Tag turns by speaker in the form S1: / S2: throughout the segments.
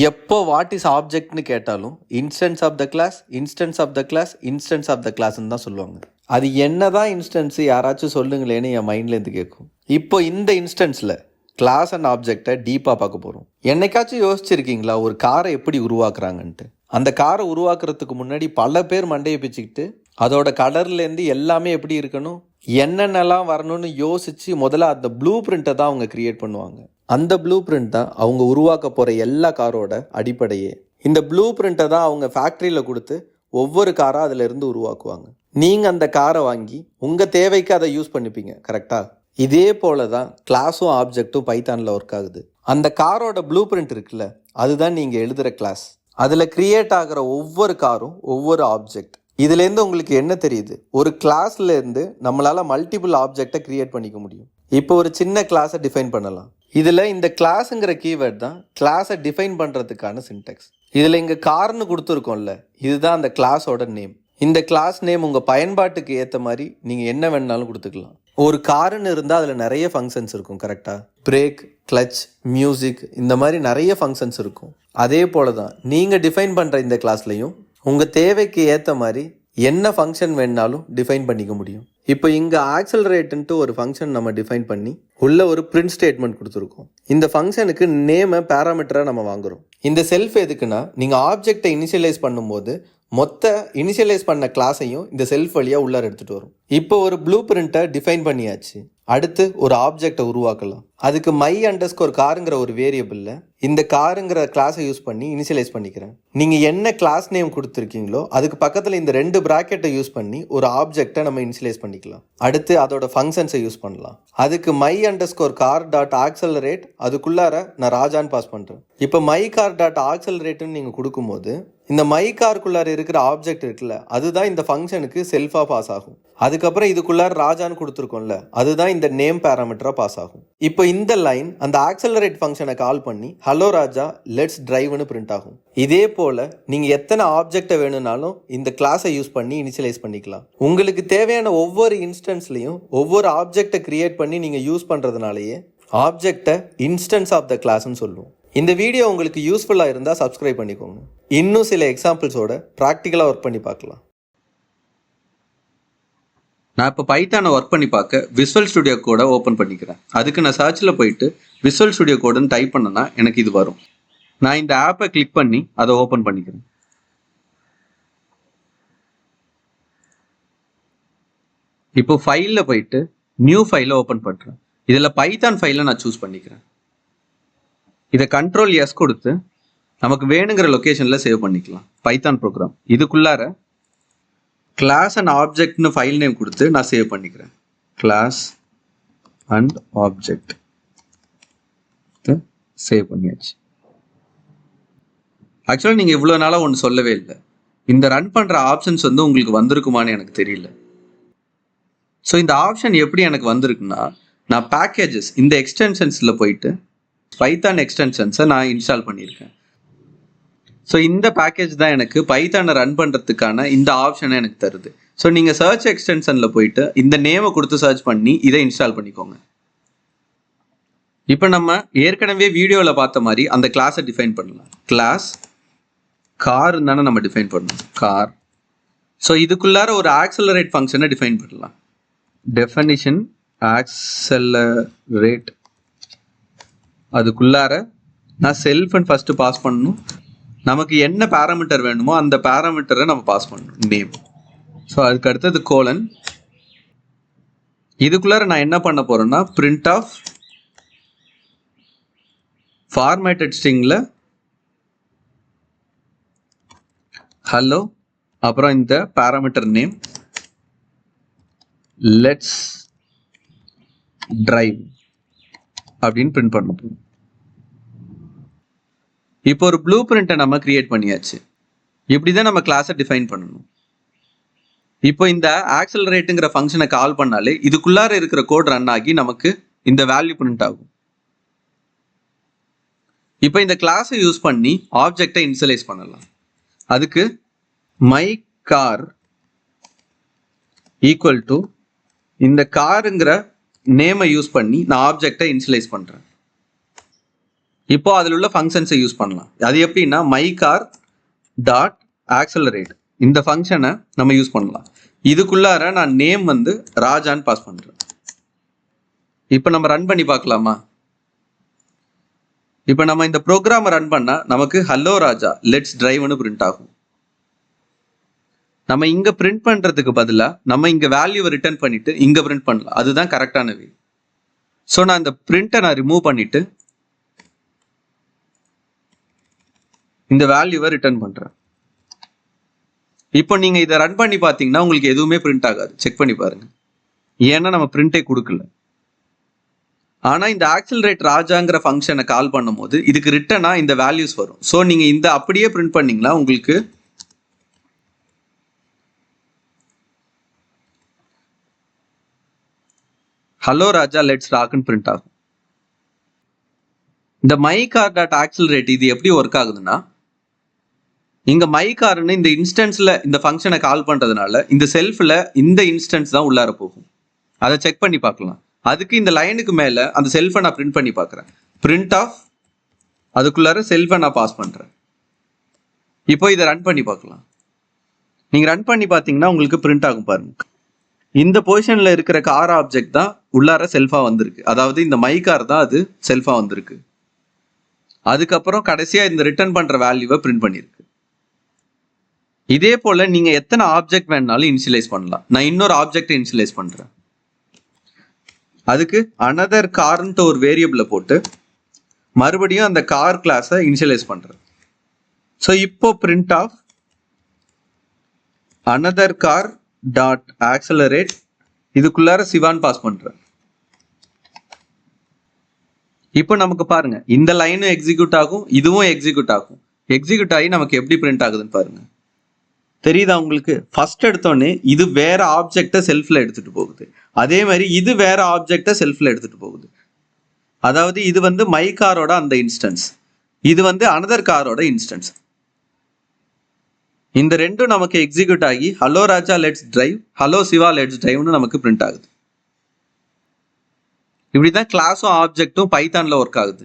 S1: எப்போ what is ஆப்ஜெக்ட்னு கேட்டாலும் instance of the class instance of the class instance of the கிளாஸ்ன்னு தான் சொல்லுவாங்க. அது என்னதான் இன்ஸ்டன்ஸ் யாராச்சும் சொல்லுங்களேன்னு என் மைண்ட்லேருந்து கேட்கும். இப்போ இந்த இன்ஸ்டன்ஸில் கிளாஸ் அண்ட் ஆப்ஜெக்டை டீப்பாக பார்க்க போகிறோம். என்னைக்காச்சும் யோசிச்சிருக்கீங்களா ஒரு காரை எப்படி உருவாக்குறாங்கன்ட்டு? அந்த காரை உருவாக்குறதுக்கு முன்னாடி பல பேர் மண்டையை பிச்சுக்கிட்டு அதோட கலர்லேருந்து எல்லாமே எப்படி இருக்கணும், என்னென்னலாம் வரணும்னு யோசித்து முதல்ல அந்த ப்ளூ பிரிண்ட்டை தான் அவங்க கிரியேட் பண்ணுவாங்க. அந்த ப்ளூ பிரிண்ட் தான் அவங்க உருவாக்க போகிற எல்லா காரோட அடிப்படையே. இந்த ப்ளூ பிரிண்ட்டை தான் அவங்க ஃபேக்ட்ரியில் கொடுத்து ஒவ்வொரு காராக அதிலிருந்து உருவாக்குவாங்க. நீங்கள் அந்த காரை வாங்கி உங்கள் தேவைக்கு அதை யூஸ் பண்ணிப்பீங்க. கரெக்டாக இதே போல தான் கிளாஸும் ஆப்ஜெக்ட்டும் பைத்தானில் ஒர்க் ஆகுது. அந்த காரோட ப்ளூ பிரிண்ட் இருக்குல்ல, அதுதான் நீங்கள் எழுதுகிற கிளாஸ். அதில் கிரியேட் ஆகிற ஒவ்வொரு காரும் ஒவ்வொரு ஆப்ஜெக்ட். இதுலேருந்து உங்களுக்கு என்ன தெரியுது? ஒரு கிளாஸ்லேருந்து நம்மளால் மல்டிபிள் ஆப்ஜெக்டை கிரியேட் பண்ணிக்க முடியும். இப்போ ஒரு சின்ன கிளாஸை டிஃபைன் பண்ணலாம். இதில் இந்த கிளாஸுங்கிற கீவேர்ட் தான் கிளாஸை டிஃபைன் பண்ணுறதுக்கான சின்டெக்ஸ். இதில் இங்கே கார்னு கொடுத்துருக்கோம்ல, இதுதான் அந்த கிளாஸோட நேம். இந்த கிளாஸ் நேம் உங்கள் பயன்பாட்டுக்கு ஏற்ற மாதிரி நீங்கள் என்ன வேணுனாலும் கொடுத்துக்கலாம். ஒரு காருன்னு இருந்தால் அதில் நிறைய ஃபங்க்ஷன்ஸ் இருக்கும். கரெக்டாக பிரேக், கிளச், மியூசிக், இந்த மாதிரி நிறைய ஃபங்க்ஷன்ஸ் இருக்கும். அதே போல தான் நீங்கள் டிஃபைன் பண்ணுற இந்த கிளாஸ்லையும் உங்கள் தேவைக்கு ஏற்ற மாதிரி என்ன ஃபங்க்ஷன் வேணுனாலும் டிஃபைன் பண்ணிக்க முடியும். இப்போ இங்கே ஆக்சலரேட்டுன்ட்டு ஒரு ஃபங்க்ஷன் நம்ம டிஃபைன் பண்ணி உள்ள ஒரு பிரிண்ட் ஸ்டேட்மெண்ட் கொடுத்துருக்கோம். இந்த ஃபங்க்ஷனுக்கு நேமை பேராமீட்டராக நம்ம வாங்குகிறோம். இந்த செல்ஃப் எதுக்குன்னா, நீங்கள் ஆப்ஜெக்டை இனிஷியலைஸ் பண்ணும்போது மொத்த இனிஷியலைஸ் பண்ண கிளாஸையும் இந்த செல்ஃப் வழியாக உள்ளார எடுத்துகிட்டு வரும். இப்போ ஒரு ப்ளூ பிரிண்ட்டை டிஃபைன் பண்ணியாச்சு. அடுத்து ஒரு ஆப்ஜெக்டை உருவாக்கலாம். அதுக்கு my_காருங்கிற ஒரு வேரியபிளில் இந்த காருங்கிற கிளாஸை யூஸ் பண்ணி இனிஷியலைஸ் பண்ணிக்கிறேன். நீங்கள் என்ன கிளாஸ் நேம் கொடுத்துருக்கீங்களோ அதுக்கு பக்கத்தில் இந்த 2 ப்ராக்கெட்டை யூஸ் பண்ணி ஒரு ஆப்ஜெக்டை நம்ம இனிஷியலைஸ் பண்ணிக்கலாம். அடுத்து அதோட ஃபங்க்ஷன்ஸை யூஸ் பண்ணலாம். அதுக்கு my_car.accelerate, அதுக்குள்ளார நான் ராஜான்னு பாஸ் பண்ணுறேன். இப்போ mycar.accelerateன்னு நீங்கள் கொடுக்கும்போது இந்த மைகாருக்குள்ளார இருக்கிற ஆப்ஜெக்ட் இருக்குல்ல, அதுதான் இந்த ஃபங்க்ஷனுக்கு செல்ஃபாக பாஸ் ஆகும். அதுக்கப்புறம் இதுக்குள்ளார ராஜான்னு கொடுத்துருக்கோம்ல, அதுதான் இந்த நேம் பேராமீட்டராக பாஸ் ஆகும். இப்போ இந்த லைன் அந்த ஆக்சலரேட் ஃபங்க்ஷனை கால் பண்ணி ஹலோ ராஜா லெட்ஸ் டிரைவ்னு பிரிண்ட் ஆகும். இதே போல் நீங்கள் எத்தனை ஆப்ஜெக்டை வேணும்னாலும் இந்த கிளாஸை யூஸ் பண்ணி இனிஷியலைஸ் பண்ணிக்கலாம். உங்களுக்கு தேவையான ஒவ்வொரு இன்ஸ்டன்ஸ்லையும் ஒவ்வொரு ஆப்ஜெக்டை கிரியேட் பண்ணி நீங்கள் யூஸ் பண்ணுறதுனாலேயே ஆப்ஜெக்டை இன்ஸ்டன்ஸ் ஆஃப் த கிளாஸ்ன்னு சொல்லுவோம். இந்த வீடியோ உங்களுக்கு யூஸ்ஃபுல்லாக இருந்தால் சப்ஸ்கிரைப் பண்ணிக்கோங்க. இன்னும் சில எக்ஸாம்பிள்ஸோட ப்ராக்டிக்கலாக ஒர்க் பண்ணி பார்க்கலாம்.
S2: நான் இப்போ பைத்தானை ஒர்க் பண்ணி பார்க்க விசுவல் ஸ்டுடியோ கோடை ஓப்பன் பண்ணிக்கிறேன். அதுக்கு நான் சர்ச்சில் போயிட்டு விசுவல் ஸ்டுடியோ கோடுன்னு டைப் பண்ணனா எனக்கு இது வரும். நான் இந்த ஆப்பை கிளிக் பண்ணி அதை ஓப்பன் பண்ணிக்கிறேன். இப்போ ஃபைலில் போயிட்டு நியூ ஃபைலை ஓப்பன் பண்ணுறேன். இதில் பைத்தான் ஃபைலை நான் சூஸ் பண்ணிக்கிறேன். இதை Ctrl+S கொடுத்து நமக்கு வேணுங்கிற லொக்கேஷனில் சேவ் பண்ணிக்கலாம். பைத்தான் ப்ரோக்ராம் இதுக்குள்ளார கிளாஸ் அண்ட் ஆப்ஜெக்ட்னு ஃபைல் நேம் கொடுத்து நான் சேவ் பண்ணிக்கிறேன். கிளாஸ் அண்ட் ஆப்ஜெக்ட் சேவ் பண்ணியாச்சு. ஆக்சுவலாக நீங்கள் இவ்வளோ நாளாக ஒன்று சொல்லவே இல்லை. இந்த ரன் பண்ணுற ஆப்ஷன்ஸ் வந்து உங்களுக்கு வந்திருக்குமான்னு எனக்கு தெரியல. ஸோ இந்த ஆப்ஷன் எப்படி எனக்கு வந்திருக்குன்னா, நான் பேக்கேஜஸ் இந்த எக்ஸ்டென்ஷன்ஸில் போயிட்டு பைத்தான் எக்ஸ்டென்ஷன்ஸை நான் இன்ஸ்டால் பண்ணியிருக்கேன். ஸோ இந்த பேக்கேஜ் தான் எனக்கு பைத்தானை ரன் பண்ணுறதுக்கான இந்த ஆப்ஷனை எனக்கு தருது. ஸோ நீங்கள் சர்ச் எக்ஸ்டென்ஷனில் போயிட்டு இந்த நேமை கொடுத்து சர்ச் பண்ணி இதை இன்ஸ்டால் பண்ணிக்கோங்க. இப்போ நம்ம ஏற்கனவே வீடியோவில் பார்த்த மாதிரி அந்த கிளாஸை டிஃபைன் பண்ணலாம். கிளாஸ் கார் தானே நம்ம டிஃபைன் பண்ணணும், கார். ஸோ இதுக்குள்ளார ஒரு ஆக்சலரேட் ஃபங்க்ஷனை டிஃபைன் பண்ணலாம். டெஃபனிஷன் ஆக்சலரேட், அதுக்குள்ளார நான் செல்ஃப்னு ஃபஸ்ட்டு பாஸ் பண்ணணும். நமக்கு என்ன பேராமீட்டர் வேணுமோ அந்த பேராமீட்டரை நம்ம பாஸ் பண்ணணும், நேம். ஸோ அதுக்கு அடுத்தது கோலன். இதுக்குள்ளார நான் என்ன பண்ண போகிறேன்னா பிரிண்ட் ஆஃப் ஃபார்மேட்டட் ஸ்ட்ரிங்கில் ஹலோ, அப்புறம் இந்த பேராமீட்டர் நேம் லெட்ஸ் டிரைவ் அப்படின்னு பிரிண்ட் பண்ண போகிறோம். இப்போ ஒரு ப்ளூ பிரிண்ட்டை நம்ம கிரியேட் பண்ணியாச்சு. இப்படி தான் நம்ம கிளாஸை டிஃபைன் பண்ணணும். இப்போ இந்த ஆக்சலரேட்டுங்கிற ஃபங்க்ஷனை கால் பண்ணாலே இதுக்குள்ளார இருக்கிற கோட் ரன் ஆகி நமக்கு இந்த வேல்யூ பிரிண்ட் ஆகும். இப்போ இந்த கிளாஸை யூஸ் பண்ணி ஆப்ஜெக்டை இனிஷியலைஸ் பண்ணலாம். அதுக்கு மை கார் ஈக்குவல் டு இந்த காருங்கிற நேமை யூஸ் பண்ணி நான் ஆப்ஜெக்டை இனிஷியலைஸ் பண்ணுறேன். இப்போ அதில் உள்ள ஃபங்க்ஷன்ஸை யூஸ் பண்ணலாம். அது எப்படின்னா mycar டாட் ஆக்சலரேட் இந்த ஃபங்க்ஷனை நம்ம யூஸ் பண்ணலாம். இதுக்குள்ளார நான் நேம் வந்து ராஜான்னு பாஸ் பண்ணுறேன். இப்போ நம்ம ரன் பண்ணி பார்க்கலாமா? இப்போ நம்ம இந்த ப்ரோக்ராமை ரன் பண்ணால் நமக்கு ஹலோ ராஜா லெட்ஸ் டிரைவ்னு பிரிண்ட் ஆகும். நம்ம இங்கே பிரிண்ட் பண்ணுறதுக்கு பதிலாக நம்ம இங்கே வேல்யூவை ரிட்டர்ன் பண்ணிட்டு இங்கே பிரிண்ட் பண்ணலாம். அதுதான் கரெக்டான வே. ஸோ நான் இந்த பிரிண்ட்டை நான் ரிமூவ் பண்ணிட்டு இந்த வேல்யூவை ரிட்டர்ன் பண்ணுறேன். இப்போ நீங்கள் இதை ரன் பண்ணி பார்த்தீங்கன்னா உங்களுக்கு எதுவுமே பிரிண்ட் ஆகாது. செக் பண்ணி பாருங்க. ஏன்னா நம்ம பிரிண்டே கொடுக்கல. ஆனால் இந்த ஆக்சலரேட் ராஜாங்கிற ஃபங்க்ஷனை கால் பண்ணும்போது இதுக்கு ரிட்டனாக இந்த வேல்யூஸ் வரும். ஸோ நீங்கள் இந்த அப்படியே பிரிண்ட் பண்ணீங்கன்னா உங்களுக்கு ஹலோ ராஜா லெட்ஸ் ராக்னு பிரிண்ட் ஆகும். இந்த mycar டாட் ஆக்சலரேட் இது எப்படி ஒர்க் ஆகுதுன்னா, இங்க mycarன்னு இந்த இன்ஸ்டன்ஸ்ல இந்த ஃபங்க்ஷனை கால் பண்றதுனால இந்த செல்ஃப்ல இந்த இன்ஸ்டன்ஸ் தான் உள்ளார போகும். அதை செக் பண்ணி பார்க்கலாம். அதுக்கு இந்த லைனுக்கு மேல அந்த செல்ஃபை நான் பிரிண்ட் பண்ணி பார்க்குறேன். பிரிண்ட் ஆஃப் அதுக்குள்ளார செல்ஃபை நான் பாஸ் பண்றேன். இப்போ இதை ரன் பண்ணி பார்க்கலாம். நீங்க ரன் பண்ணி பார்த்தீங்கன்னா உங்களுக்கு பிரிண்ட் ஆகும் பாருங்க. இந்த பொசிஷன்ல இருக்கிற கார் ஆப்ஜெக்ட் தான் உள்ளார செல்ஃபா வந்திருக்கு. அதாவது இந்த mycar தான் அது செல்ஃபா வந்திருக்கு. அதுக்கப்புறம் கடைசியா இந்த ரிட்டர்ன் பண்ற வேல்யூவை பிரிண்ட் பண்ணிருக்கு. இதே போல நீங்க எத்தனை ஆப்ஜெக்ட் வேணாலும் இனிஷியலைஸ் பண்ணலாம். நான் இன்னொரு ஆப்ஜெக்ட் இனிஷியலைஸ் பண்றேன். அதுக்கு another carன்ட்டு ஒரு வேரியபிளை போட்டு மறுபடியும் அந்த கார் கிளாஸை இனிஷியலைஸ் பண்றேன். ஸோ இப்போ print of another car dot accelerate இதுக்குள்ளார சிவான் பாஸ் பண்றேன். இப்போ நமக்கு பாருங்க இந்த லைனும் எக்ஸிக்யூட் ஆகும், இதுவும் எக்ஸிக்யூட் ஆகும். எக்ஸிக்யூட் ஆகி நமக்கு எப்படி பிரிண்ட் ஆகுதுன்னு பாருங்க. தெரியுதா உங்களுக்கு? ஃபர்ஸ்ட் எடுத்தோடனே இது வேற ஆப்ஜெக்டை செல்ஃப்ல எடுத்துட்டு போகுது. அதே மாதிரி இது வேற ஆப்ஜெக்டை செல்ஃப்ல எடுத்துட்டு போகுது. அதாவது இது வந்து mycarோட அந்த இன்ஸ்டன்ஸ், இது வந்து another காரோட இன்ஸ்டன்ஸ். இந்த ரெண்டும் நமக்கு எக்ஸிக்யூட் ஆகி hello Raja let's drive, hello Siva let's டிரைவ்னு நமக்கு பிரிண்ட் ஆகுது. இப்படிதான் கிளாஸும் ஆப்ஜெக்டும் பைத்தான்ல ஒர்க் ஆகுது.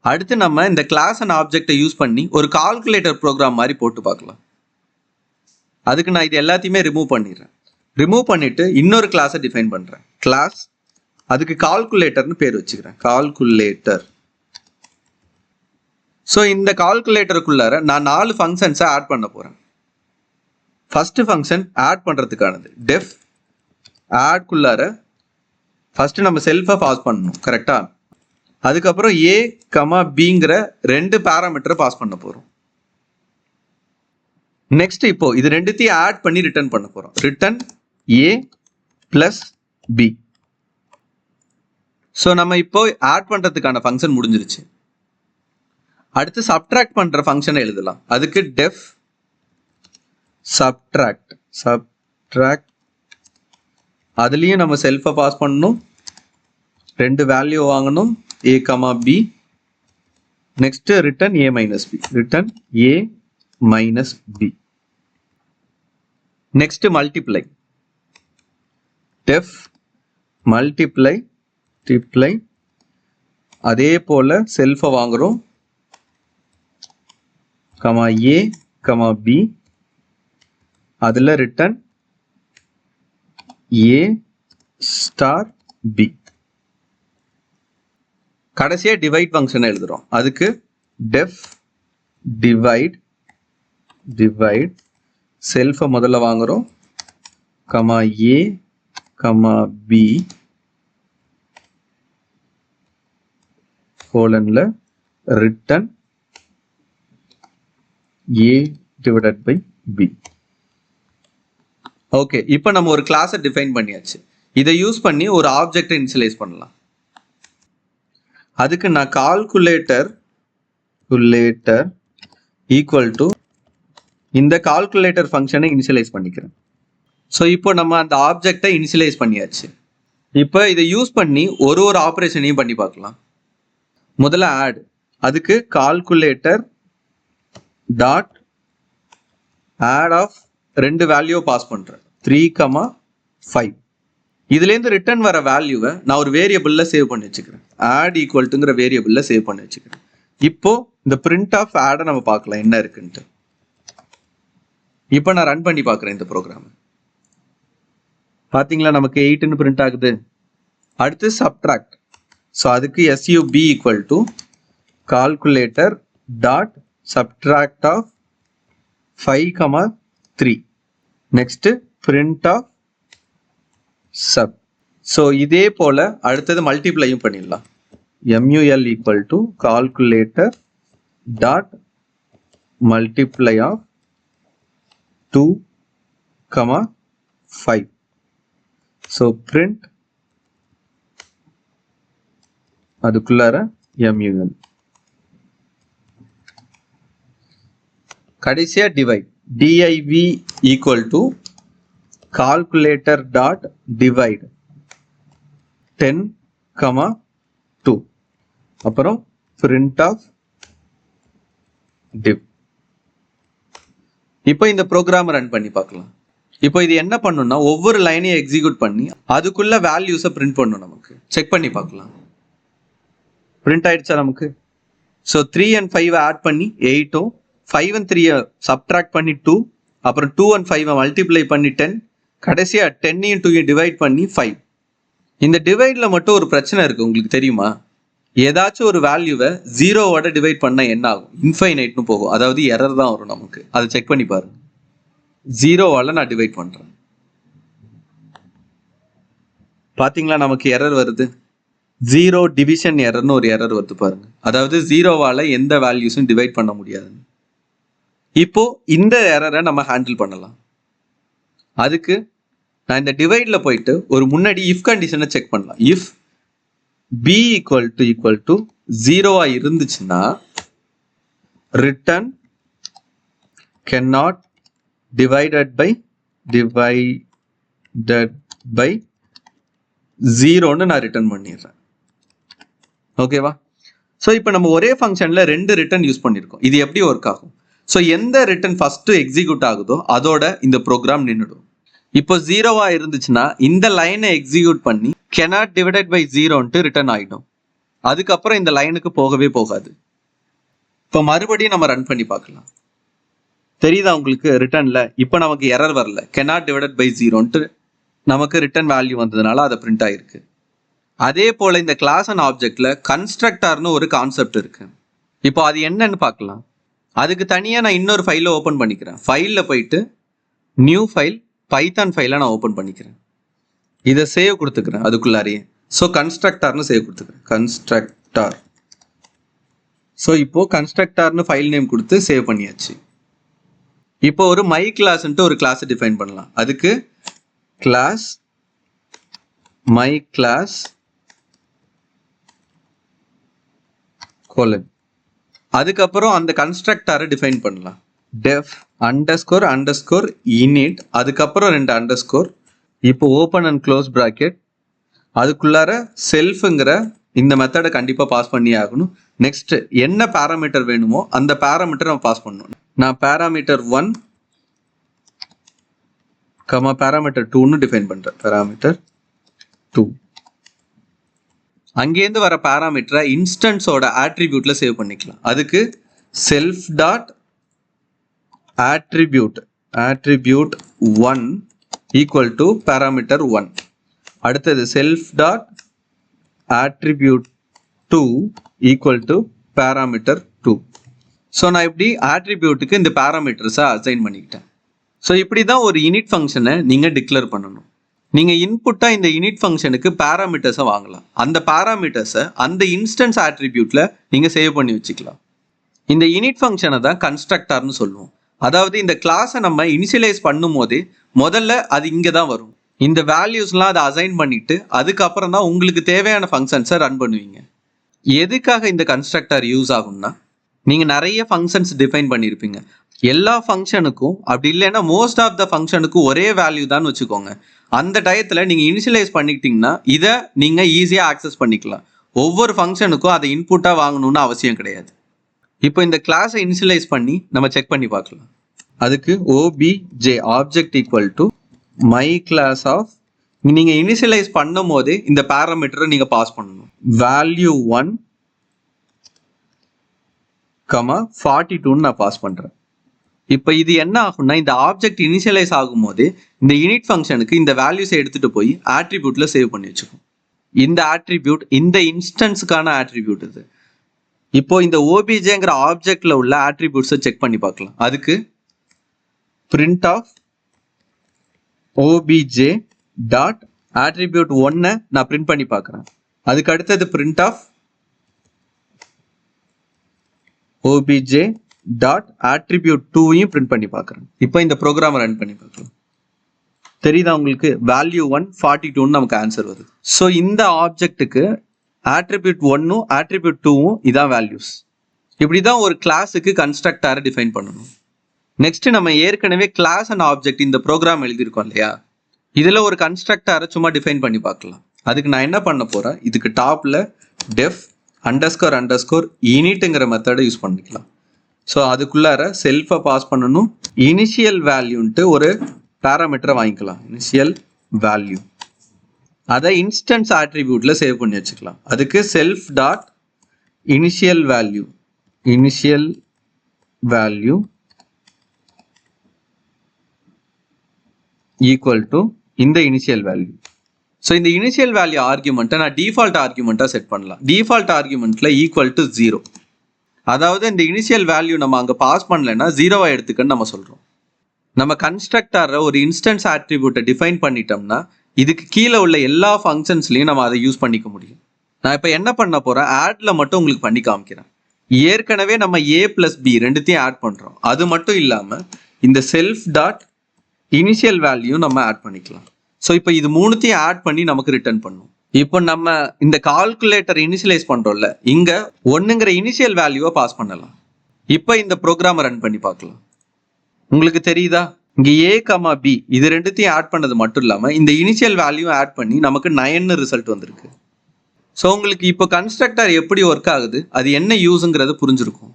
S2: அடுத்து நம்ம இந்த கிளாஸ் அண்ட் ஆப்ஜெக்டை யூஸ் பண்ணி ஒரு கால்குலேட்டர் ப்ரோக்ராம் மாதிரி போட்டு பார்க்கலாம். அதுக்கு நான் இது எல்லாத்தையுமே ரிமூவ் பண்ணிடுறேன். ரிமூவ் பண்ணிட்டு இன்னொரு கிளாஸை டிஃபைன் பண்றேன். கிளாஸ் அதுக்கு கால்குலேட்டர்னு பேர் வச்சுக்கிறேன். கால்குலேட்டர். ஸோ இந்த கால்குலேட்டருக்குள்ளார நான் 4 ஃபங்க்ஷன்ஸை ஆட் பண்ண போறேன். ஃபர்ஸ்ட் ஃபங்க்ஷன் ஆட் பண்றதுக்கானது டெஃப் ஆட்குள்ளார ஃபர்ஸ்ட் நம்ம செல்ஃபை பாஸ் பண்ணணும். கரெக்டா? அதுக்கப்புறம் ஏ கமா பிங்கிற 2 பேராமீட்டரை பாஸ் பண்ண போறோம். நெக்ஸ்ட் இப்போ இது ரெண்டுத்தையும் ஆட் பண்ணி ரிட்டர்ன் பண்ண போறோம். ரிட்டர்ன் ஏ பிளஸ் பி. ஸோ நம்ம இப்போ ஆட் பண்றதுக்கான ஃபங்க்ஷன் முடிஞ்சிருச்சு. அடுத்து சப்ட்ராக்ட் பண்ற ஃபங்க்ஷனை எழுதலாம். அதுக்கு டெஃப் சப்ட்ராக்ட் அதுலயும் நம்ம செல்ஃபை பாஸ் பண்ணணும், 2 வேல்யூ வாங்கணும், A comma B. Next return A minus B. Return A minus B. Next multiply. Def multiply அதே போல செல்ஃபை வாங்குறோம், கமா ஏ கமா பி. அதுல ரிட்டர்ன் ஏ ஸ்டார் பி. கடைசியா டிவைட் ஃபங்க்ஷன் எழுதுறோம். அதுக்கு டெஃப் டிவைட் செல்ஃபை முதல்ல வாங்குறோம், கமா ஏ கமா பி கோலன்ல ரிட்டர்ன் A divided by B. Okay, இப்போ நம்ம ஒரு கிளாஸை டிஃபைன் பண்ணியாச்சு. இதை யூஸ் பண்ணி ஒரு ஆப்ஜெக்டை இனிஷியலைஸ் பண்ணலாம். அதுக்கு நான் கால்குலேட்டர் ஈக்குவல் டு இந்த கால்குலேட்டர் ஃபங்க்ஷனை இனிஷியலைஸ் பண்ணிக்கிறேன். ஸோ இப்போ நம்ம அந்த ஆப்ஜெக்டை இனிஷியலைஸ் பண்ணியாச்சு. இப்போ இதை யூஸ் பண்ணி ஒரு ஆப்ரேஷனையும் பண்ணி பார்க்கலாம். முதல்ல ஆட். அதுக்கு calculator dot add of 2 value pass பண்றேன், 3, 5. இதுலேருந்து ரிட்டர்ன் வர வேல்யூவை நான் ஒரு வேரியபிளில் சேவ் பண்ணி வச்சுக்கிறேன். ஆட் ஈக்குவல்ட்டுங்கிற வேரியபிளில் சேவ் பண்ணி வச்சுக்கிறேன். இப்போ இந்த பிரிண்ட் ஆஃப் ஆடை நம்ம பார்க்கலாம் என்ன இருக்குன்ட்டு. இப்போ நான் ரன் பண்ணி பார்க்குறேன் இந்த ப்ரோக்ராம். பார்த்தீங்களா நமக்கு 8ன்னு பிரிண்ட் ஆகுது. அடுத்து சப்ட்ராக்ட். ஸோ அதுக்கு sub equal to calculator dot subtract of 5,3. Next print of sub. So இதே போல அடுத்தது மல்டிப்ளையும் பண்ணிடலாம். mul equal to calculator dot multiply of 2,5. So print அதுக்குள்ளார mul. கடைசியா divide. div equal to calculator dot divide 10,2. அப்புறம் print of div. இப்போ இந்த ப்ரோக்ராம் ரன் பண்ணி பார்க்கலாம். இப்போ இது என்ன பண்ணும்னா ஒவ்வொரு லைனையும் எக்ஸிக்யூட் பண்ணி அதுக்குள்ள வேல்யூஸை பிரிண்ட் பண்ணும். நமக்கு செக் பண்ணி பார்க்கலாம். பிரிண்ட் ஆயிடுச்சா நமக்கு? ஸோ 3 and 5 ஆட் பண்ணி 8, 5 and 3 சப்ட்ராக்ட் பண்ணி 2, அப்புறம் 2 and 5 மல்டிப்ளை பண்ணி 10, கடைசியா 10 2 டிவைட் பண்ணி 5. இந்த டிவைட்ல மட்டும் ஒரு பிரச்சனை இருக்கு, உங்களுக்கு தெரியுமா? ஏதாச்சும் ஒரு வேல்யூவை 0வோட டிவைட் பண்ணா என்ன ஆகும்? இன்ஃபைனைட்னு போகும், அதாவது எரர் தான் வரும் நமக்கு. அதை செக் பண்ணி பாருங்க. 0வால நான் டிவைட் பண்றேன், பாத்தீங்களா நமக்கு எரர் வருது. 0 டிவிஷன் எரர்னு ஒரு எரர் வருது பாருங்க. அதாவது 0வால எந்த வேல்யூஸும் டிவைட் பண்ண முடியாது. இப்போ இந்த எரரை நம்ம ஹேண்டில் பண்ணலாம். அதுக்கு நான் இந்த டிவைட்ல போயிட்டு ஒரு முன்னாடி இஃப் கண்டிஷனை செக் பண்ணலாம். இஃப் b ஈக்குவல் டு 0வா இருந்துச்சுன்னா ரிட்டர்ன் cannot divided by 0ன்னு நான் ரிட்டர்ன் பண்ணிடுறேன். ஓகேவா? ஸோ இப்போ நம்ம ஒரே ஃபங்க்ஷன்ல 2 ரிட்டர்ன் யூஸ் பண்ணியிருக்கோம். இது எப்படி ஒர்க் ஆகும்? ஸோ எந்த ரிட்டர்ன் ஃபர்ஸ்ட் எக்ஸிக்யூட் ஆகுதோ அதோட இந்த ப்ரோக்ராம் நின்றுடும். இப்போ 0வா இருந்துச்சுன்னா இந்த லைனை எக்ஸிக்யூட் பண்ணி cannot divided by 0ன்ட்டு ரிட்டர்ன் ஆகிடும். அதுக்கப்புறம் இந்த லைனுக்கு போகவே போகாது. இப்போ மறுபடியும் நம்ம ரன் பண்ணி பார்க்கலாம். தெரியுதா உங்களுக்கு ரிட்டர்ன்ல? இப்போ நமக்கு எரர் வரல, cannot divided by 0ன்ட்டு நமக்கு ரிட்டர்ன் வேல்யூ வந்ததுனால அதை பிரிண்ட் ஆயிருக்கு. அதே போல இந்த கிளாஸ் அண்ட் ஆப்ஜெக்ட்ல கன்ஸ்ட்ரக்டர்னு ஒரு கான்செப்ட் இருக்கு. இப்போ அது என்னன்னு பார்க்கலாம். அதுக்கு தனியாக நான் இன்னொரு ஃபைலை ஓப்பன் பண்ணிக்கிறேன். ஃபைலில் போயிட்டு நியூ ஃபைல் பைத்தான் ஃபைலை நான் ஓப்பன் பண்ணிக்கிறேன். இதை சேவ் கொடுத்துக்கிறேன் அதுக்குள்ளாரையே. ஸோ கன்ஸ்ட்ரக்டர்னு சேவ் கொடுத்துக்கிறேன், கன்ஸ்ட்ரக்டர். ஸோ இப்போ கன்ஸ்ட்ரக்டர்னு ஃபைல் நேம் கொடுத்து சேவ் பண்ணியாச்சு. இப்போ ஒரு மை கிளாஸ்ன்ட்டு ஒரு கிளாஸை டிஃபைன் பண்ணலாம். அதுக்கு கிளாஸ் மை கிளாஸ் கோலன். அதுக்கப்புறம் அந்த கன்ஸ்ட்ரக்டரை டிஃபைன் பண்ணலாம். டெஃப் அண்டர்ஸ்கோர் அண்டர்ஸ்கோர் இனிட், அதுக்கப்புறம் 2 அண்டர்ஸ்கோர். இப்போ ஓப்பன் அண்ட் க்ளோஸ் ப்ராக்கெட். அதுக்குள்ளார செல்ஃபுங்கிற இந்த மெத்தடை கண்டிப்பாக பாஸ் பண்ணி ஆகணும். நெக்ஸ்ட் என்ன பேராமீட்டர் வேணுமோ அந்த பேராமீட்டர் நம்ம பாஸ் பண்ணணும். நான் பேராமீட்டர் 1 பேராமீட்டர் 2ன்னு டிஃபைன் பண்றேன். பேராமீட்டர் 2. அங்கேருந்து வர பேராமீட்டரை இன்ஸ்டன்ஸோட ஆட்ரிபியூட்ல சேவ் பண்ணிக்கலாம். அதுக்கு self dot attribute 1 equal to parameter 1. அடுத்தது self dot attribute 2 equal to parameter 2. So நான் இப்படி ஆட்ரிபியூட்டுக்கு இந்த பேராமீட்டர்ஸை அசைன் பண்ணிக்கிட்டேன். ஸோ இப்படி தான் ஒரு இனிட் ஃபங்க்ஷனை நீங்கள் டிக்ளேர் பண்ணணும். நீங்கள் இன்புட்டாக இந்த இனிட் ஃபங்க்ஷனுக்கு பேராமீட்டர்ஸை வாங்கலாம். அந்த பேராமீட்டர்ஸை அந்த இன்ஸ்டன்ஸ் ஆட்ரிபியூட்டில் நீங்கள் சேவ் பண்ணி வச்சுக்கலாம். இந்த இனிட் ஃபங்க்ஷனை தான் கன்ஸ்ட்ரக்டர்னு சொல்லுவோம். அதாவது இந்த கிளாஸை நம்ம இனிஷியலைஸ் பண்ணும் போதே முதல்ல அது இங்கே தான் வரும். இந்த வேல்யூஸ்லாம் அதை அசைன் பண்ணிட்டு அதுக்கப்புறம் தான் உங்களுக்கு தேவையான ஃபங்க்ஷன்ஸை ரன் பண்ணுவீங்க. எதுக்காக இந்த கன்ஸ்ட்ரக்டர் யூஸ் ஆகும்னா, நீங்கள் நிறைய ஃபங்க்ஷன்ஸ் டிஃபைன் பண்ணியிருப்பீங்க. எல்லா ஃபங்க்ஷனுக்கும் அப்படி இல்லைன்னா மோஸ்ட் ஆஃப் த ஃபங்க்ஷனுக்கும் ஒரே வேல்யூ தான் வச்சுக்கோங்க. அந்த டயத்தில் நீங்கள் இனிஷியலைஸ் பண்ணிக்கிட்டீங்கன்னா இதை நீங்கள் ஈஸியாக ஆக்சஸ் பண்ணிக்கலாம். ஒவ்வொரு ஃபங்க்ஷனுக்கும் அதை இன்புட்டாக வாங்கணும்னு அவசியம் கிடையாது. இப்போ இந்த கிளாஸை இனிஷியலைஸ் பண்ணி நம்ம செக் பண்ணி பார்க்கலாம். அதுக்கு obj object equal to my class of நீங்கள் இனிஷியலைஸ் பண்ணும் போது இந்த பேராமீட்டரை நீங்கள் பாஸ் பண்ணணும். வேல்யூ 1, 42 நான் பாஸ் பண்ணுறேன். இப்போ இது என்ன ஆகும்னா, இந்த ஆப்ஜெக்ட் இனிஷியலைஸ் ஆகும்போது இந்த யூனிட் ஃபங்க்ஷனுக்கு இந்த வேல்யூஸை எடுத்துகிட்டு போய் ஆட்ரிபியூட்டில் சேவ் பண்ணி வச்சுக்கும். இந்த ஆட்ரிபியூட் இந்த இன்ஸ்டன்ஸுக்கான ஆட்ரிபியூட் இது. இப்போ இந்த ஓபிஜேங்கிற ஆப்ஜெக்ட்ல உள்ள ஆட்ரிபியூட்ஸை செக் பண்ணி பார்க்கலாம். அதுக்கு print of O B J dot attribute 1 நான் பிரிண்ட் பண்ணி பார்க்குறேன். அதுக்கு அடுத்தது print of O B J dot attribute 2 print பண்ணி பார்க்குறேன். இப்போ இந்த ப்ரோக்ராமை ரன் பண்ணி பார்க்கலாம். தெரியுதா உங்களுக்கு? வேல்யூ 1, 42 நமக்கு ஆன்சர் வருது. ஸோ இந்த ஆப்ஜெக்ட்டுக்கு ஆட்ரிபியூட் 1 ஆட்ரிபியூட் 2 இதான் வேல்யூஸ். இப்படி தான் ஒரு கிளாஸுக்கு கன்ஸ்ட்ரக்டரை டிஃபைன் பண்ணணும். நெக்ஸ்ட் நம்ம ஏற்கனவே கிளாஸ் அண்ட் ஆப்ஜெக்ட் இந்த ப்ரோக்ராம் எழுதியிருக்கோம் இல்லையா? இதில் ஒரு கன்ஸ்ட்ரக்டரை சும்மா டிஃபைன் பண்ணி பார்க்கலாம். அதுக்கு நான் என்ன பண்ண போகிறேன், இதுக்கு டாப்பில் டெஃப் அண்டர்ஸ்கோர் இனிட்டுங்கிற மெத்தடை யூஸ் பண்ணிக்கலாம். ஸோ அதுக்குள்ளார செல்ஃபை பாஸ் பண்ணணும். இனிஷியல் வேல்யூன்ட்டு ஒரு பேராமீட்டரை வாங்கிக்கலாம். இனிஷியல் வேல்யூ அதை இன்ஸ்டன்ஸ் ஆட்ரிபியூட்ல சேவ் பண்ணி வச்சுக்கலாம். அதுக்கு self dot initial value equal to இந்த இனிஷியல் வேல்யூ. ஸோ இந்த இனிஷியல் வேல்யூ ஆர்குமெண்ட்டை நான் டிஃபால்ட் ஆர்குமெண்ட்டாக செட் பண்ணலாம். டிஃபால்ட் ஆர்குமெண்ட்ல ஈக்குவல் டு 0. அதாவது இந்த இனிஷியல் வேல்யூ நம்ம அங்கே பாஸ் பண்ணலைன்னா 0 எடுத்துக்கன்னு நம்ம சொல்கிறோம். நம்ம கன்ஸ்ட்ரக்டரை ஒரு இன்ஸ்டன்ஸ் ஆட்ரிபியூட்டை டிஃபைன் பண்ணிட்டோம்னா இதுக்கு கீழே உள்ள எல்லா ஃபங்க்ஷன்ஸ்லையும் நம்ம அதை யூஸ் பண்ணிக்க முடியும். நான் இப்போ என்ன பண்ண போகிறேன், ஆட்ல மட்டும் உங்களுக்கு பண்ணி காமிக்கிறேன். ஏற்கனவே நம்ம a + b ரெண்டுத்தையும் ஆட் பண்ணுறோம். அது மட்டும் இல்லாமல் இந்த செல்ஃப் டாட் இனிஷியல் வேல்யூ நம்ம ஆட் பண்ணிக்கலாம். ஸோ இப்போ இது மூணுத்தையும் ஆட் பண்ணி நமக்கு ரிட்டர்ன் பண்ணும். இப்போ நம்ம இந்த கால்குலேட்டர் இனிஷியலைஸ் பண்ணுறோம்ல, இங்கே 1ங்கிற இனிஷியல் வேல்யூவை பாஸ் பண்ணலாம். இப்போ இந்த ப்ரோக்ராமை ரன் பண்ணி பார்க்கலாம். உங்களுக்கு தெரியுதா? இங்கே a, b இது ரெண்டுத்தையும் ஆட் பண்ணது மட்டும் இல்லாமல் இந்த இனிஷியல் வேல்யூ ஆட் பண்ணி நமக்கு 9 ரிசல்ட் வந்திருக்கு. ஸோ உங்களுக்கு இப்போ கன்ஸ்ட்ரக்டர் எப்படி ஒர்க் ஆகுது, அது என்ன யூஸுங்கிறது புரிஞ்சிருக்கும்.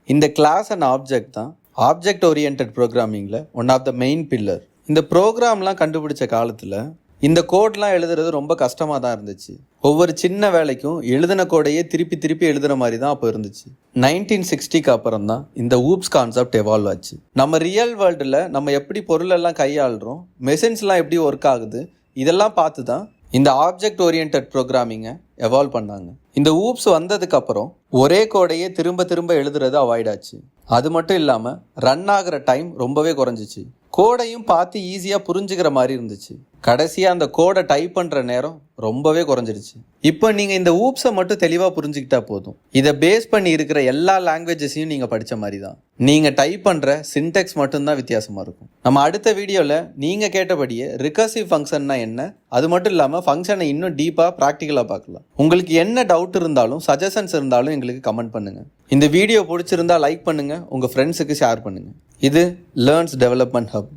S1: இந்த கிளாஸ் அண்ட் ஆப்ஜெக்ட் தான் ஆப்ஜெக்ட் ஓரியன்டட் ப்ரோக்ராமிங்கில் one of the main pillar. இந்த ப்ரோக்ராம்லாம் கண்டுபிடிச்ச காலத்தில் இந்த கோட்லாம் எழுதுறது ரொம்ப கஷ்டமாக தான் இருந்துச்சு. ஒவ்வொரு சின்ன வேலைக்கும் எழுதின கோடையே திருப்பி எழுதுகிற மாதிரி தான் அப்போ இருந்துச்சு. 1960க்கு அப்புறம் தான் இந்த ஊப்ஸ் கான்செப்ட் எவால்வ் ஆச்சு. நம்ம ரியல் வேர்ல்டில் நம்ம எப்படி பொருளெல்லாம் கையாளுறோம், மெஷின்ஸ்லாம் எப்படி ஒர்க் ஆகுது, இதெல்லாம் பார்த்து தான் இந்த ஆப்ஜெக்ட் ஓரியன்டட் ப்ரோக்ராமிங்கை எவால்வ் பண்ணாங்க. இந்த ஊப்ஸ் வந்ததுக்கு அப்புறம் ஒரே கோடையே திரும்ப எழுதுறது அவாய்ட் ஆச்சு. அது மட்டும் இல்லாமல் ரன் ஆகிற டைம் ரொம்பவே குறைஞ்சிச்சு. கோடையும் பார்த்து ஈஸியாக புரிஞ்சுக்கிற மாதிரி இருந்துச்சு. கடைசியாக அந்த கோடை டைப் பண்ணுற நேரம் ரொம்பவே குறைஞ்சிருச்சு. இப்போ நீங்கள் இந்த ஊப்ஸை மட்டும் தெளிவாக புரிஞ்சுக்கிட்டா போதும். இதை பேஸ் பண்ணி இருக்கிற எல்லா லாங்குவேஜஸையும் நீங்கள் படித்த மாதிரி தான். நீங்கள் டைப் பண்ணுற சின்டெக்ஸ் மட்டும்தான் வித்தியாசமாக இருக்கும். நம்ம அடுத்த வீடியோவில் நீங்கள் கேட்டபடியே ரிகர்சிவ் ஃபங்க்ஷன்னா என்ன, அது மட்டும் இல்லாமல் ஃபங்க்ஷனை இன்னும் டீப்பாக ப்ராக்டிக்கலாக பார்க்கலாம். உங்களுக்கு என்ன டவுட் இருந்தாலும் சஜஷன்ஸ் இருந்தாலும் எங்களுக்கு கமெண்ட் பண்ணுங்கள். இந்த வீடியோ பிடிச்சிருந்தா லைக் பண்ணுங்கள், உங்கள் ஃப்ரெண்ட்ஸுக்கு ஷேர் பண்ணுங்கள். இது லேர்ன்ஸ் டெவலப்மெண்ட் ஹப்.